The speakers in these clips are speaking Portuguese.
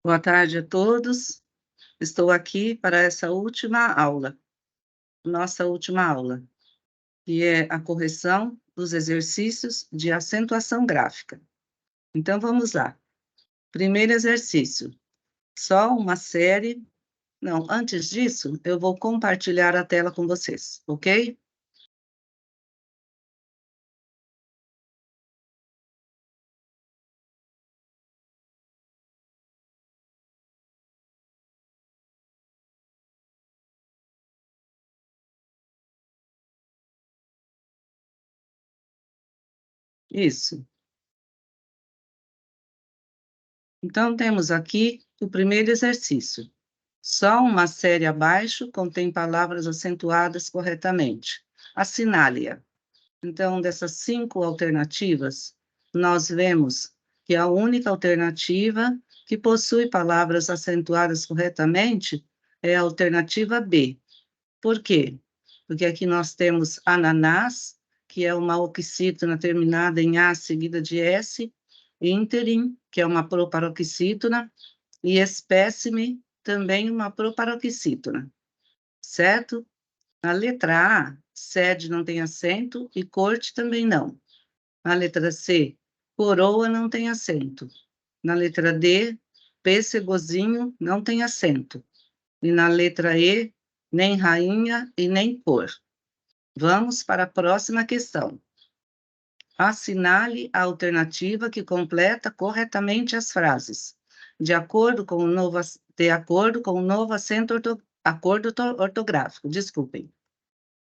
Boa tarde a todos. Estou aqui para essa última aula, nossa última aula, que é a correção dos exercícios de acentuação gráfica. Então, vamos lá. Primeiro exercício, só uma série. Não, antes disso, eu vou compartilhar a tela com vocês, ok? Isso. Então, temos aqui o primeiro exercício. Só uma série abaixo contém palavras acentuadas corretamente. Assinale-a. Então, dessas 5 alternativas, nós vemos que a única alternativa que possui palavras acentuadas corretamente é a alternativa B. Por quê? Porque aqui nós temos ananás, que é uma oxítona terminada em A seguida de S, ínterim, que é uma proparoxítona, e espécime, também uma proparoxítona, certo? Na letra A, sede não tem acento e corte também não. Na letra C, coroa não tem acento. Na letra D, pêssegozinho não tem acento. E na letra E, nem rainha e nem cor. Vamos para a próxima questão. Assinale a alternativa que completa corretamente as frases, de acordo com o novo acento acordo ortográfico. Desculpem.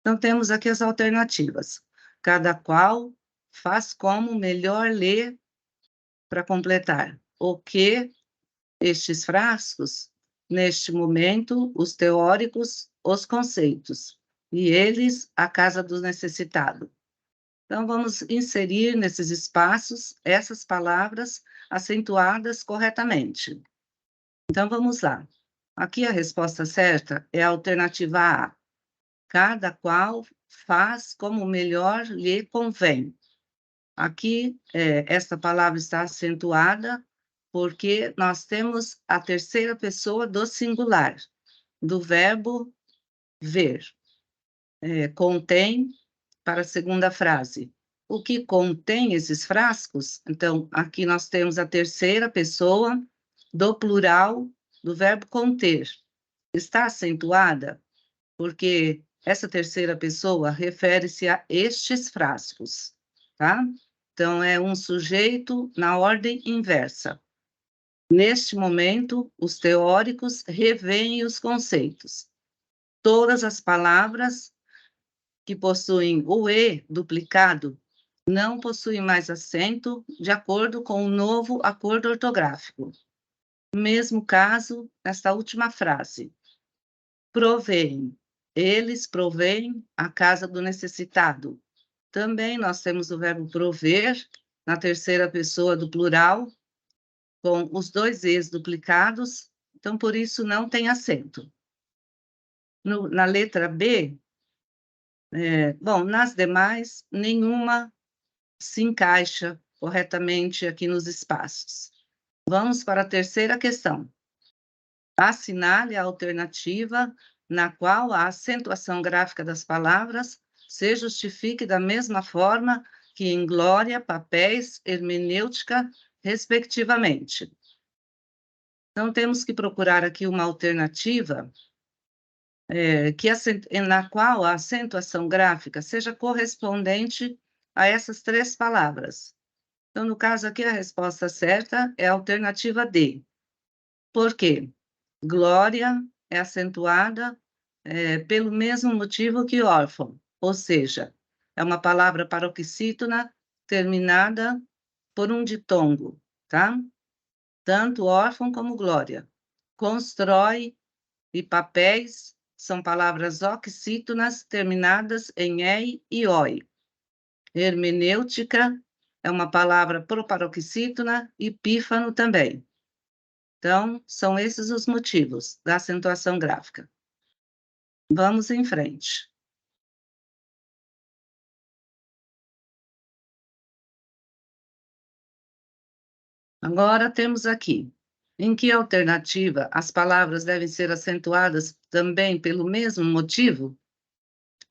Então, temos aqui as alternativas. Cada qual faz como melhor ler para completar. O que estes frascos, neste momento, os teóricos, os conceitos, e eles, a casa do necessitado. Então, vamos inserir nesses espaços essas palavras acentuadas corretamente. Então, vamos lá. Aqui a resposta certa é a alternativa A. Cada qual faz como melhor lhe convém. Aqui, esta palavra está acentuada porque nós temos a terceira pessoa do singular, do verbo ver. Contém, para a segunda frase. O que contém esses frascos? Então, aqui nós temos a terceira pessoa do plural do verbo conter. Está acentuada porque essa terceira pessoa refere-se a estes frascos, tá? Então, é um sujeito na ordem inversa. Neste momento, os teóricos revêem os conceitos. Todas as palavras que possuem o E duplicado não possuem mais acento de acordo com o novo acordo ortográfico. Mesmo caso nesta última frase. Provêem. Eles provêem a casa do necessitado. Também nós temos o verbo prover, na terceira pessoa do plural, com os dois Es duplicados, então por isso não tem acento. Na letra B, bom, nas demais, nenhuma se encaixa corretamente aqui nos espaços. Vamos para a terceira questão. Assinale a alternativa na qual a acentuação gráfica das palavras se justifique da mesma forma que em glória, papéis, hermenêutica, respectivamente. Então, temos que procurar aqui uma alternativa na qual a acentuação gráfica seja correspondente a essas 3 palavras. Então, no caso aqui, a resposta certa é a alternativa D. Por quê? Glória é acentuada pelo mesmo motivo que órfão, ou seja, é uma palavra paroxítona terminada por um ditongo, tá? Tanto órfão como glória. Constrói e papéis são palavras oxítonas terminadas em ei e oi. Hermenêutica é uma palavra proparoxítona e pífano também. Então, são esses os motivos da acentuação gráfica. Vamos em frente. Agora temos aqui, Em que alternativa as palavras devem ser acentuadas também pelo mesmo motivo?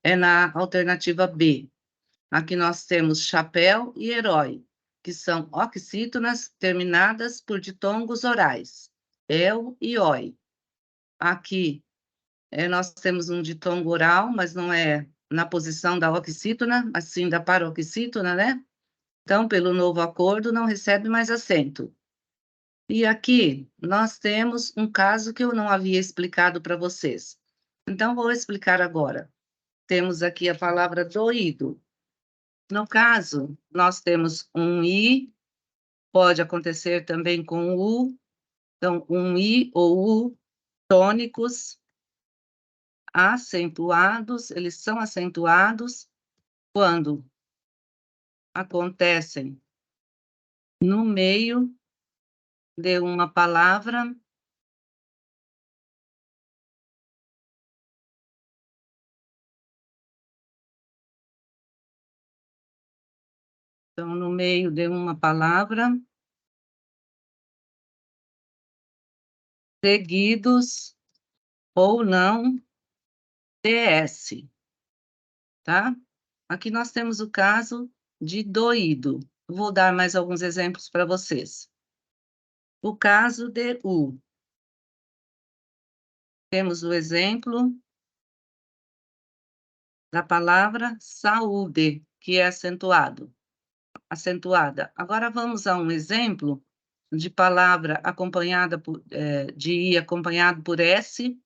É na alternativa B. Aqui nós temos chapéu e herói, que são oxítonas terminadas por ditongos orais, el e oi. Aqui nós temos um ditongo oral, mas não é na posição da oxítona, mas sim da paroxítona, né? Então, pelo novo acordo, não recebe mais acento. E aqui nós temos um caso que eu não havia explicado para vocês. Então, vou explicar agora. Temos aqui a palavra doído. No caso, nós temos um i, pode acontecer também com u, então, um i ou u tônicos, acentuados, eles são acentuados quando acontecem no meio de uma palavra então, no meio de uma palavra, seguidos ou não ts, tá? Aqui nós temos o caso de doído. Vou dar mais alguns exemplos para vocês. O caso de u. Temos o exemplo da palavra saúde, que é acentuada. Agora vamos a um exemplo de palavra acompanhada de i acompanhado por s,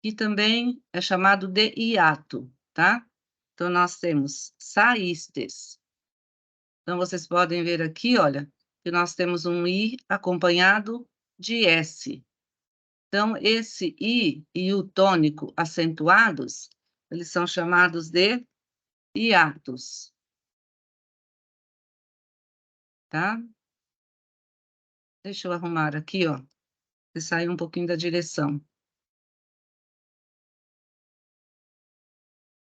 que também é chamado de hiato, tá? Então, nós temos saístes. Então, vocês podem ver aqui, olha, que nós temos um i acompanhado de s. Então, esse i e o tônico acentuados, eles são chamados de hiatos, tá? Deixa eu arrumar aqui, ó, e sair um pouquinho da direção.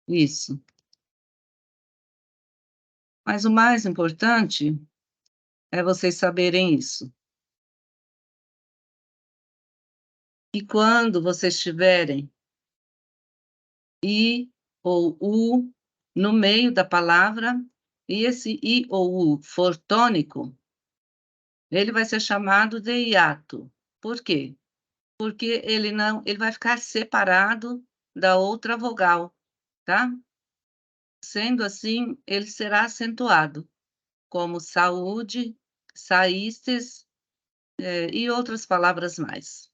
Isso. Mas o mais importante é vocês saberem isso. E quando vocês tiverem i ou u no meio da palavra, e esse i ou u for tônico, ele vai ser chamado de hiato. Por quê? Porque ele vai ficar separado da outra vogal, tá? Sendo assim, ele será acentuado, como saúde, saístes, e outras palavras mais.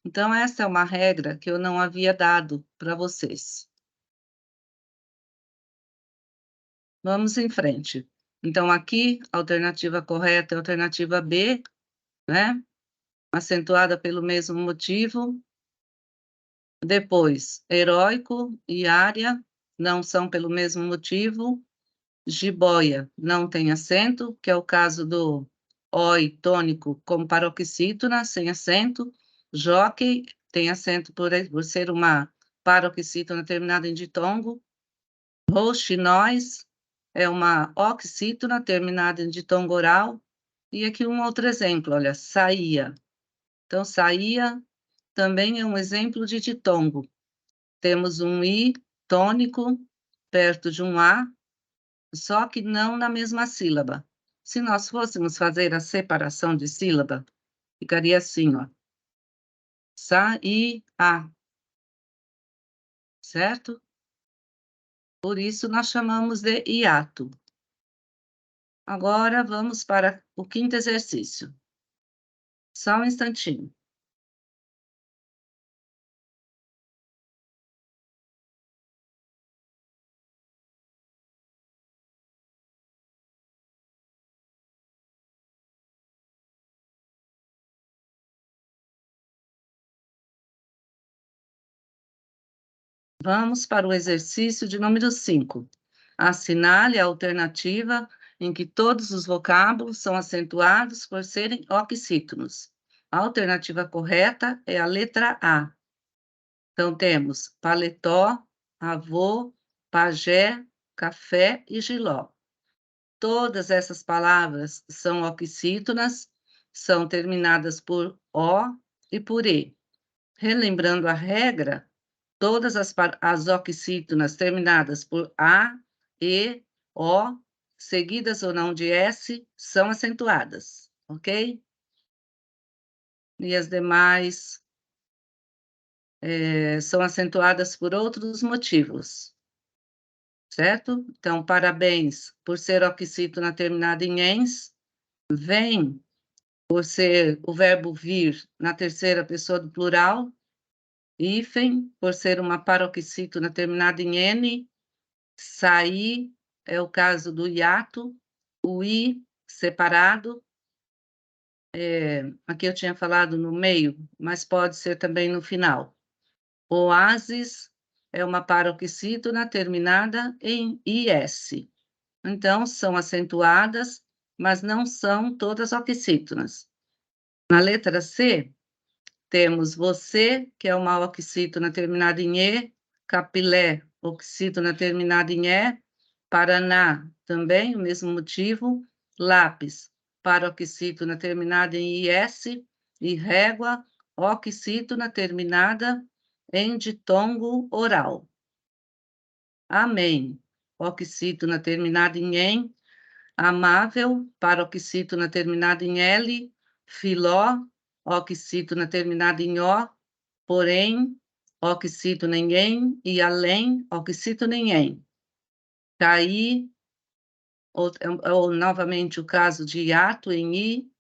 Então, essa é uma regra que eu não havia dado para vocês. Vamos em frente. Então, aqui, a alternativa correta é a alternativa B, né? Acentuada pelo mesmo motivo. Depois, heróico e área não são pelo mesmo motivo. Jiboia não tem acento, que é o caso do oi tônico como paroxítona, sem acento. Jockey tem acento por ser uma paroxítona terminada em ditongo. Roxinóis é uma oxítona terminada em ditongo oral. E aqui um outro exemplo, olha, saía. Então, saía também é um exemplo de ditongo. Temos um i tônico perto de um a, só que não na mesma sílaba. Se nós fôssemos fazer a separação de sílaba, ficaria assim, ó. Sa-i-a. Certo? Por isso, nós chamamos de hiato. Agora, vamos para o quinto exercício. Só um instantinho. Vamos para o exercício de número 5. Assinale a alternativa em que todos os vocábulos são acentuados por serem oxítonos. A alternativa correta é a letra A. Então, temos paletó, avô, pajé, café e giló. Todas essas palavras são oxítonas são terminadas por O e por E. Relembrando a regra, todas as oxítonas terminadas por A, E, O, seguidas ou não de S, são acentuadas, ok? E as demais são acentuadas por outros motivos, certo? Então, parabéns por ser oxítona terminada em ens, vem por ser o verbo vir na terceira pessoa do plural, hífen, por ser uma paroxítona terminada em N, sair é o caso do hiato, o I separado, aqui eu tinha falado no meio, mas pode ser também no final. Oásis é uma paroxítona terminada em IS. Então, são acentuadas, mas não são todas oxítonas. Na letra C, temos você, que é uma oxítona terminada em E, capilé, oxítona terminada em E, Paraná, também o mesmo motivo, lápis, paroxítona terminada em IS, e régua, oxítona terminada em ditongo oral. Amém, oxítona terminada em em, amável, paroxítona terminada em L, filó, oxítona terminada em O, porém, oxítona em em, e além, oxítona em em. Cair, ou novamente o caso de hiato em I,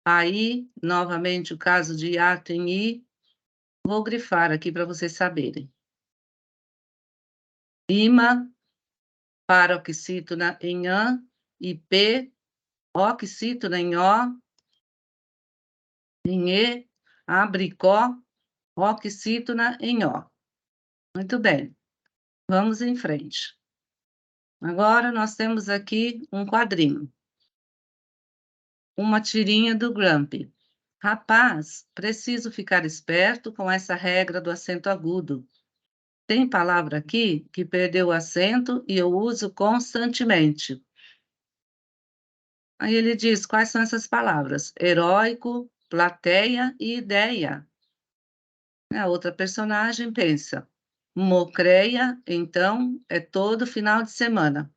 aí, novamente o caso de hiato em I, vou grifar aqui para vocês saberem. Ima, paroxítona em an, e P, oxítona em O, em E, abricó, oxítona em O. Muito bem, vamos em frente. Agora nós temos aqui um quadrinho. Uma tirinha do Grumpy. Rapaz, preciso ficar esperto com essa regra do acento agudo. Tem palavra aqui que perdeu o acento e eu uso constantemente. Aí ele diz quais são essas palavras: heróico, plateia e ideia. A outra personagem pensa: mocreia, então, é todo final de semana.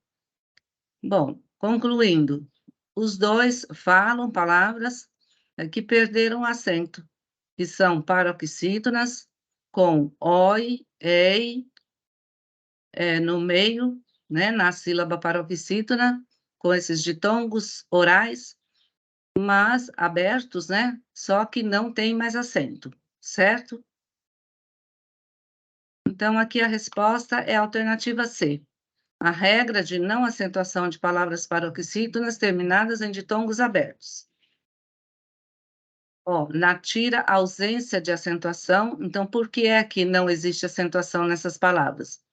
Bom, concluindo, os dois falam palavras que perderam o acento, que são paroxítonas, com oi, ei, no meio, né, na sílaba paroxítona, com esses ditongos orais, mas abertos, né, só que não tem mais acento, certo? Então, aqui a resposta é a alternativa C. A regra de não acentuação de palavras paroxítonas terminadas em ditongos abertos. Ó, na tira, ausência de acentuação. Então, por que é que não existe acentuação nessas palavras?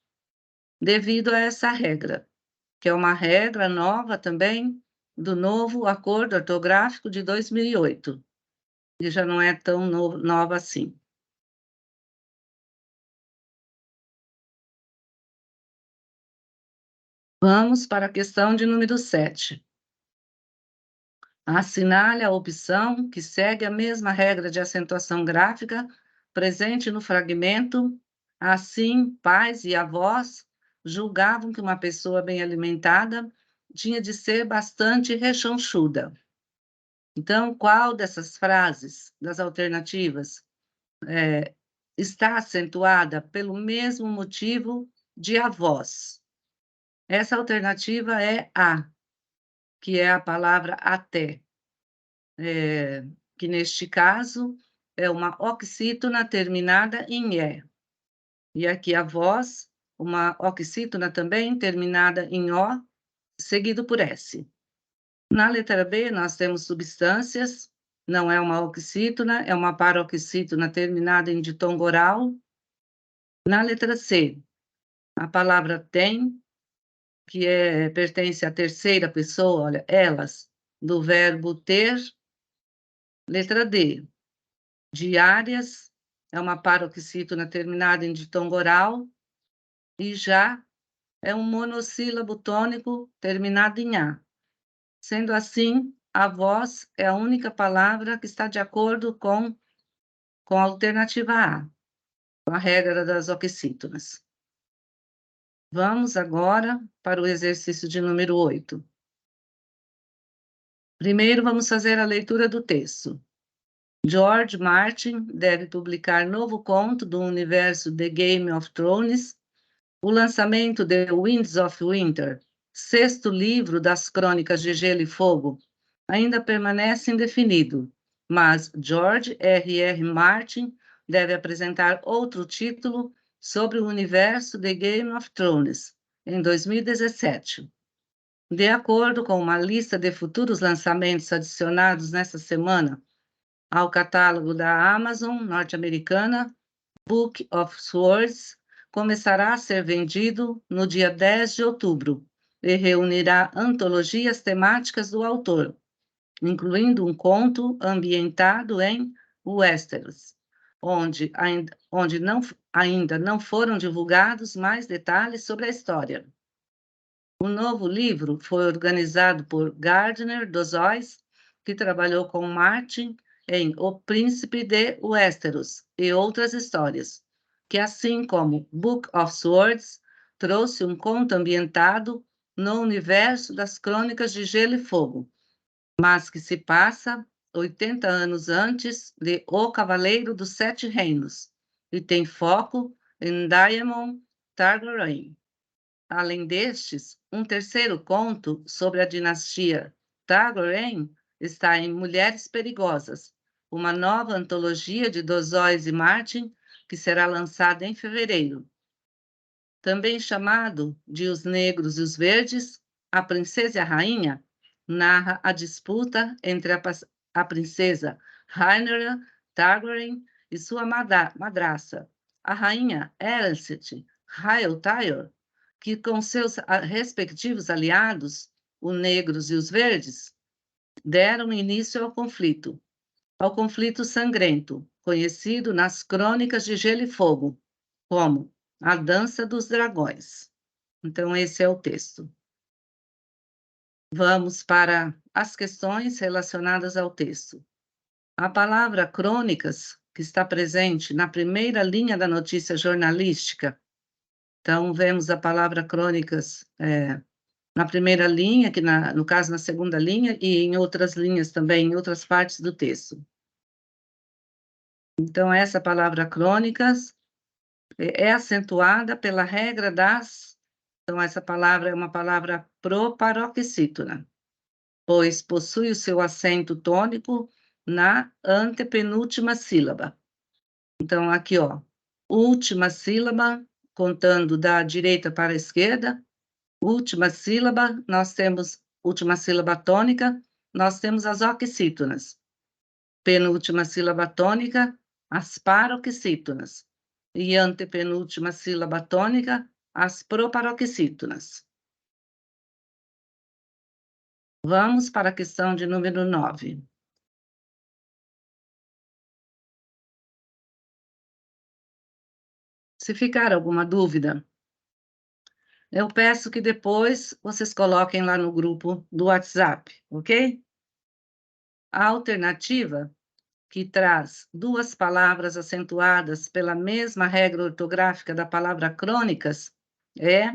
Devido a essa regra, que é uma regra nova também, do novo Acordo Ortográfico de 2008, e já não é tão nova assim. Vamos para a questão de número 7. Assinale a opção que segue a mesma regra de acentuação gráfica presente no fragmento. Assim, pais e avós julgavam que uma pessoa bem alimentada tinha de ser bastante rechonchuda. Então, qual dessas frases, das alternativas, está acentuada pelo mesmo motivo de avós? Essa alternativa é A, que é a palavra até. Que neste caso é uma oxítona terminada em E. E aqui a voz, uma oxítona também terminada em O, seguido por S. Na letra B, nós temos substâncias, não é uma oxítona, é uma paroxítona terminada em ditongo oral. Na letra C, a palavra tem, que pertence à terceira pessoa, olha, elas, do verbo ter. Letra D, diárias, é uma paroxítona terminada em ditongo oral, e já é um monossílabo tônico terminado em A. Sendo assim, a voz é a única palavra que está de acordo com a alternativa A, com a regra das oxítonas. Vamos agora para o exercício de número 8. Primeiro, vamos fazer a leitura do texto. George Martin deve publicar novo conto do universo The Game of Thrones. O lançamento de Winds of Winter, sexto livro das Crônicas de Gelo e Fogo, ainda permanece indefinido, mas George R.R. Martin deve apresentar outro título sobre o universo The Game of Thrones, em 2017. De acordo com uma lista de futuros lançamentos adicionados nesta semana ao catálogo da Amazon norte-americana, Book of Swords começará a ser vendido no dia 10 de outubro e reunirá antologias temáticas do autor, incluindo um conto ambientado em Westeros, onde ainda não foram divulgados mais detalhes sobre a história. O novo livro foi organizado por Gardner Dozois, que trabalhou com Martin em O Príncipe de Westeros e outras histórias, que, assim como Book of Swords, trouxe um conto ambientado no universo das Crônicas de Gelo e Fogo, mas que se passa 80 anos antes de O Cavaleiro dos Sete Reinos, e tem foco em Daemon Targaryen. Além destes, um terceiro conto sobre a dinastia Targaryen está em Mulheres Perigosas, uma nova antologia de Dozois e Martin, que será lançada em fevereiro. Também chamado de Os Negros e os Verdes, A Princesa e a Rainha narra a disputa entre a princesa Rhaenyra Targaryen e sua madraça, a rainha Alicent Hightower, que com seus respectivos aliados, os Negros e os Verdes, deram início ao conflito sangrento, conhecido nas Crônicas de Gelo e Fogo como a Dança dos Dragões. Então, esse é o texto. Vamos para as questões relacionadas ao texto. A palavra crônicas, que está presente na primeira linha da notícia jornalística, então, vemos a palavra crônicas na primeira linha, que no caso na segunda linha, e em outras linhas também, em outras partes do texto. Então, essa palavra crônicas é acentuada pela regra das... Então, essa palavra é uma palavra proparoxítona, pois possui o seu acento tônico na antepenúltima sílaba. Então, aqui, ó, última sílaba, contando da direita para a esquerda, última sílaba, nós temos última sílaba tônica, nós temos as oxítonas. Penúltima sílaba tônica, as paroxítonas. E antepenúltima sílaba tônica, as proparoxítonas. Vamos para a questão de número 9. Se ficar alguma dúvida, eu peço que depois vocês coloquem lá no grupo do WhatsApp, ok? A alternativa, que traz duas palavras acentuadas pela mesma regra ortográfica da palavra crônicas, é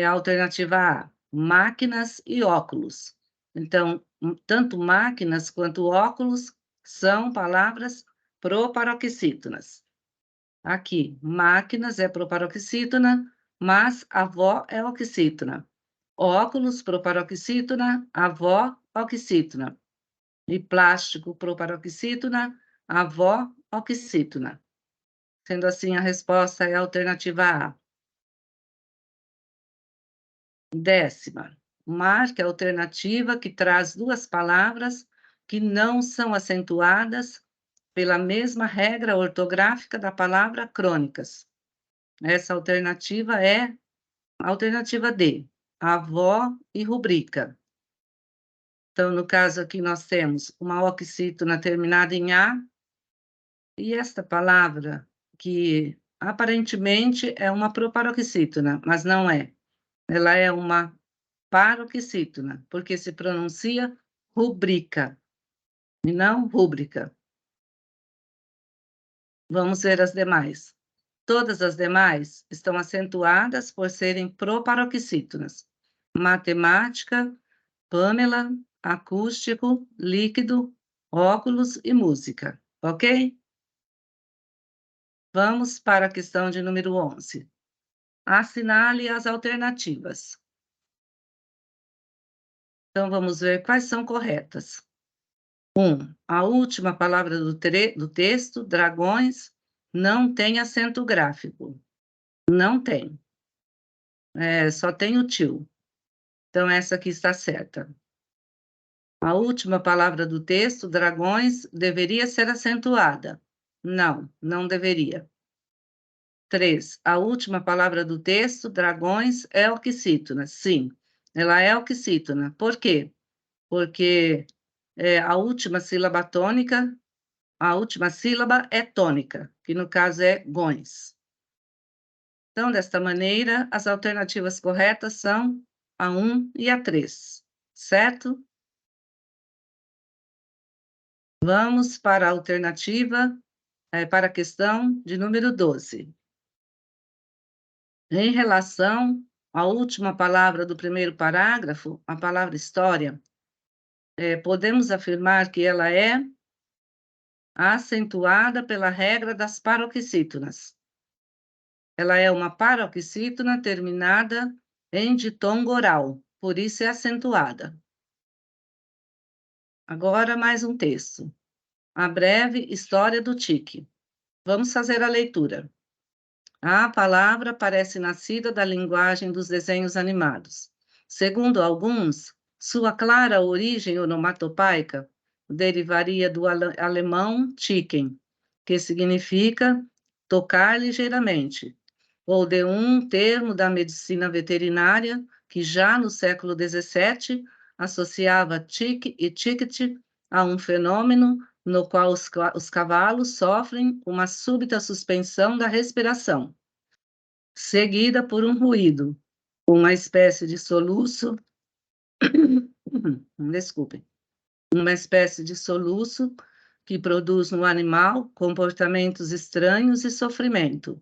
a alternativa A, máquinas e óculos. Então, tanto máquinas quanto óculos são palavras proparoxítonas. Aqui, máquinas é proparoxítona, mas avó é oxítona. Óculos, proparoxítona, avó, oxítona. E plástico, proparoxítona, avó, oxítona. Sendo assim, a resposta é a alternativa A. 10ª, marque a alternativa que traz duas palavras que não são acentuadas pela mesma regra ortográfica da palavra crônicas. Essa alternativa é a alternativa D, avó e rubrica. Então, no caso aqui, nós temos uma oxítona terminada em A, e esta palavra, que aparentemente é uma proparoxítona, mas não é. Ela é uma paroxítona, porque se pronuncia rubrica, e não rúbrica. Vamos ver as demais. Todas as demais estão acentuadas por serem proparoxítonas. Matemática, Pamela, acústico, líquido, óculos e música, ok? Vamos para a questão de número 11. Assinale as alternativas. Então, vamos ver quais são corretas. 1. A última palavra do texto, dragões, não tem acento gráfico. Não tem. Só tem o tio. Então, essa aqui está certa. A última palavra do texto, dragões, deveria ser acentuada. Não, não deveria. 3. A última palavra do texto, dragões, é oxítona. Sim, ela é oxítona. Por quê? Porque a última sílaba tônica, a última sílaba é tônica, que no caso é gões. Então, desta maneira, as alternativas corretas são a 1 e a 3, certo? Vamos para a alternativa, para a questão de número 12. Em relação à última palavra do primeiro parágrafo, a palavra história, podemos afirmar que ela é acentuada pela regra das paroxítonas. Ela é uma paroxítona terminada em ditongo oral, por isso é acentuada. Agora, mais um texto. A breve história do tique. Vamos fazer a leitura. A palavra parece nascida da linguagem dos desenhos animados. Segundo alguns, sua clara origem onomatopaica derivaria do alemão chicken, que significa tocar ligeiramente, ou de um termo da medicina veterinária que já no século XVII associava tique e ticket a um fenômeno no qual os cavalos sofrem uma súbita suspensão da respiração, seguida por um ruído, uma espécie de soluço, desculpem, uma espécie de soluço que produz no animal comportamentos estranhos e sofrimento.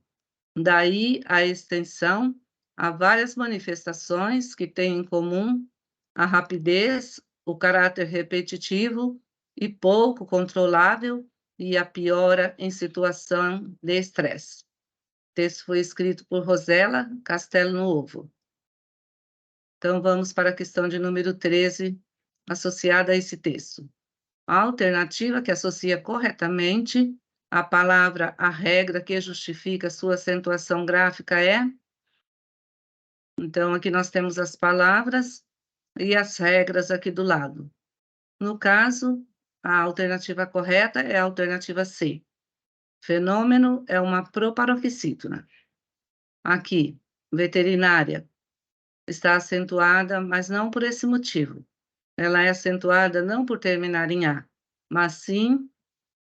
Daí a extensão a várias manifestações que têm em comum a rapidez, o caráter repetitivo e pouco controlável e a piora em situação de estresse. O texto foi escrito por Rosela Castelo Novo. Então, vamos para a questão de número 13, associada a esse texto. A alternativa que associa corretamente a palavra à regra que justifica sua acentuação gráfica é... Então, aqui nós temos as palavras e as regras aqui do lado. No caso, a alternativa correta é a alternativa C. Fenômeno é uma proparoxítona. Aqui, veterinária, está acentuada, mas não por esse motivo. Ela é acentuada não por terminar em A, mas sim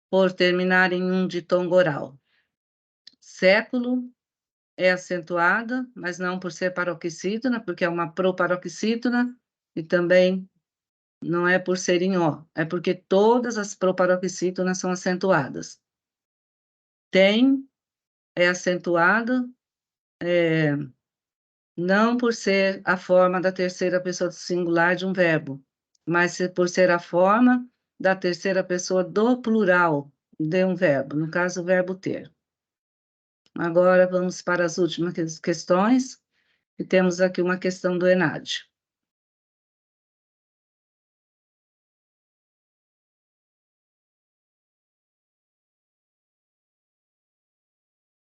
por terminar em um ditongo oral. Século é acentuada, mas não por ser paroxítona, porque é uma proparoxítona, e também não é por ser em O, é porque todas as proparoxítonas são acentuadas. Tem é acentuada, não por ser a forma da terceira pessoa do singular de um verbo, mas por ser a forma da terceira pessoa do plural de um verbo, no caso, o verbo ter. Agora, vamos para as últimas questões, e temos aqui uma questão do Enádio.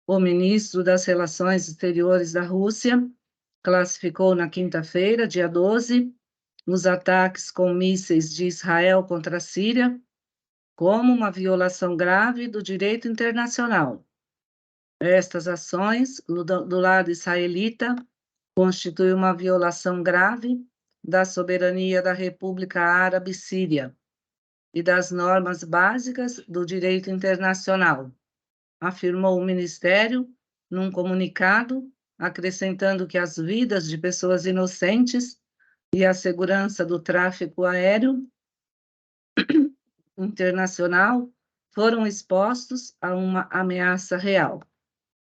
O ministro das Relações Exteriores da Rússia classificou na quinta-feira, dia 12, os ataques com mísseis de Israel contra a Síria como uma violação grave do direito internacional. Estas ações, do lado israelita, constituem uma violação grave da soberania da República Árabe Síria e das normas básicas do direito internacional, afirmou o Ministério num comunicado, acrescentando que as vidas de pessoas inocentes e a segurança do tráfego aéreo internacional foram expostos a uma ameaça real.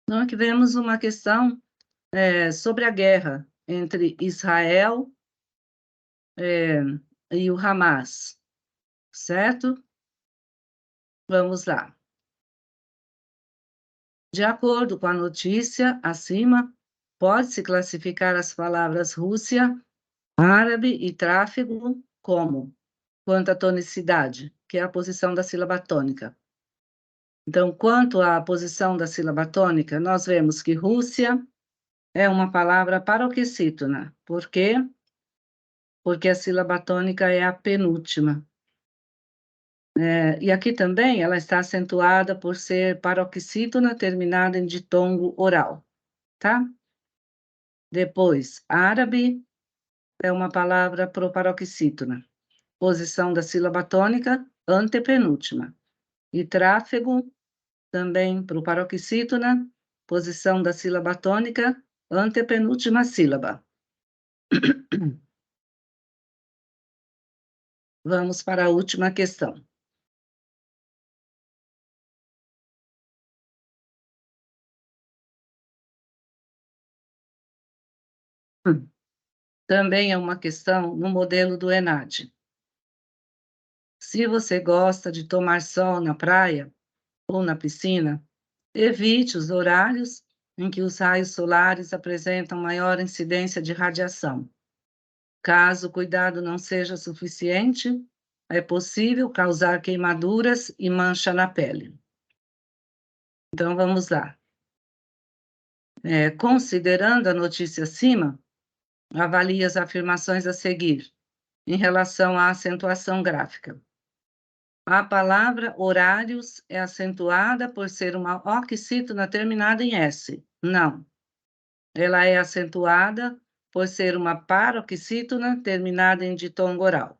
Então, aqui vemos uma questão sobre a guerra entre Israel e o Hamas, certo? Vamos lá. De acordo com a notícia acima, pode-se classificar as palavras Rússia, árabe e tráfego como? Quanto à tonicidade, que é a posição da sílaba tônica. Então, quanto à posição da sílaba tônica, nós vemos que Rússia é uma palavra paroxítona. Por quê? Porque a sílaba tônica é a penúltima. E aqui também ela está acentuada por ser paroxítona terminada em ditongo oral, tá? Depois, árabe é uma palavra proparoxítona. Posição da sílaba tônica, antepenúltima. E tráfego, também proparoxítona, posição da sílaba tônica, antepenúltima sílaba. Vamos para a última questão. Também é uma questão no modelo do ENAD. Se você gosta de tomar sol na praia ou na piscina, evite os horários em que os raios solares apresentam maior incidência de radiação. Caso o cuidado não seja suficiente, é possível causar queimaduras e mancha na pele. Então, vamos lá. Considerando a notícia acima, avalie as afirmações a seguir em relação à acentuação gráfica. A palavra horários é acentuada por ser uma oxítona terminada em S. Não. Ela é acentuada por ser uma paroxítona terminada em ditongo oral.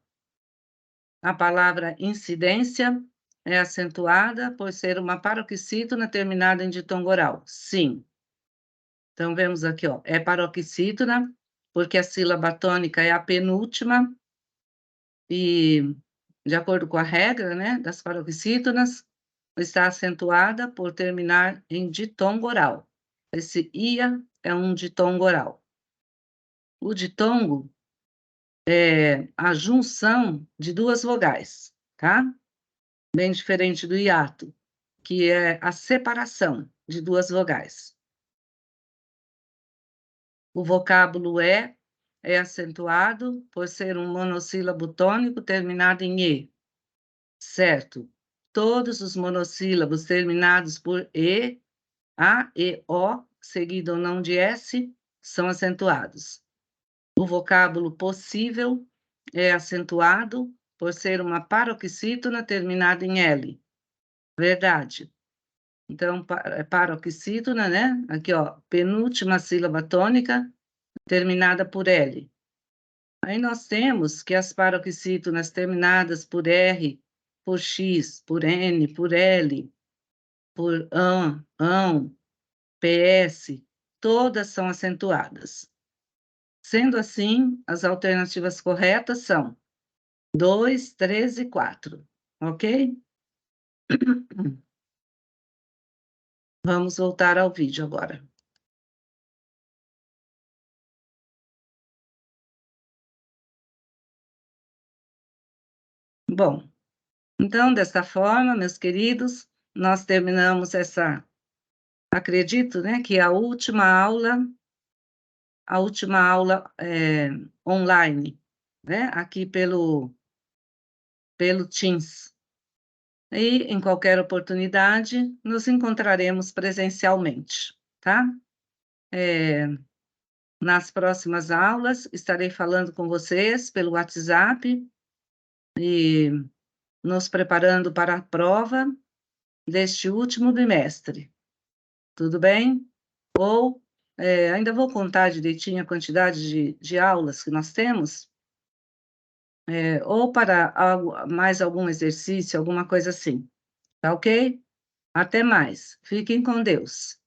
A palavra incidência é acentuada por ser uma paroxítona terminada em ditongo oral. Sim. Então, vemos aqui, ó, é paroxítona, porque a sílaba tônica é a penúltima, e, de acordo com a regra, né, das paroxítonas, está acentuada por terminar em ditongo oral. Esse ia é um ditongo oral. O ditongo é a junção de duas vogais, tá? Bem diferente do hiato, que é a separação de duas vogais. O vocábulo é acentuado por ser um monossílabo tônico terminado em E. Certo. Todos os monossílabos terminados por E, A, E, O, seguido ou não de S, são acentuados. O vocábulo possível é acentuado por ser uma paroxítona terminada em L. Verdade. Então, paroxítona, né? Aqui, ó, penúltima sílaba tônica terminada por L. Aí nós temos que as paroxítonas terminadas por R, por X, por N, por L, por ão, PS, todas são acentuadas. Sendo assim, as alternativas corretas são 2, 3 e 4, ok? Vamos voltar ao vídeo agora. Bom, então, desta forma, meus queridos, nós terminamos acredito, né, que a última aula online, né, aqui pelo Teams. E, em qualquer oportunidade, nos encontraremos presencialmente, tá? Nas próximas aulas, estarei falando com vocês pelo WhatsApp e nos preparando para a prova deste último bimestre. Tudo bem? Ou ainda vou contar direitinho a quantidade de aulas que nós temos, ou para mais algum exercício, alguma coisa assim. Tá ok? Até mais. Fiquem com Deus.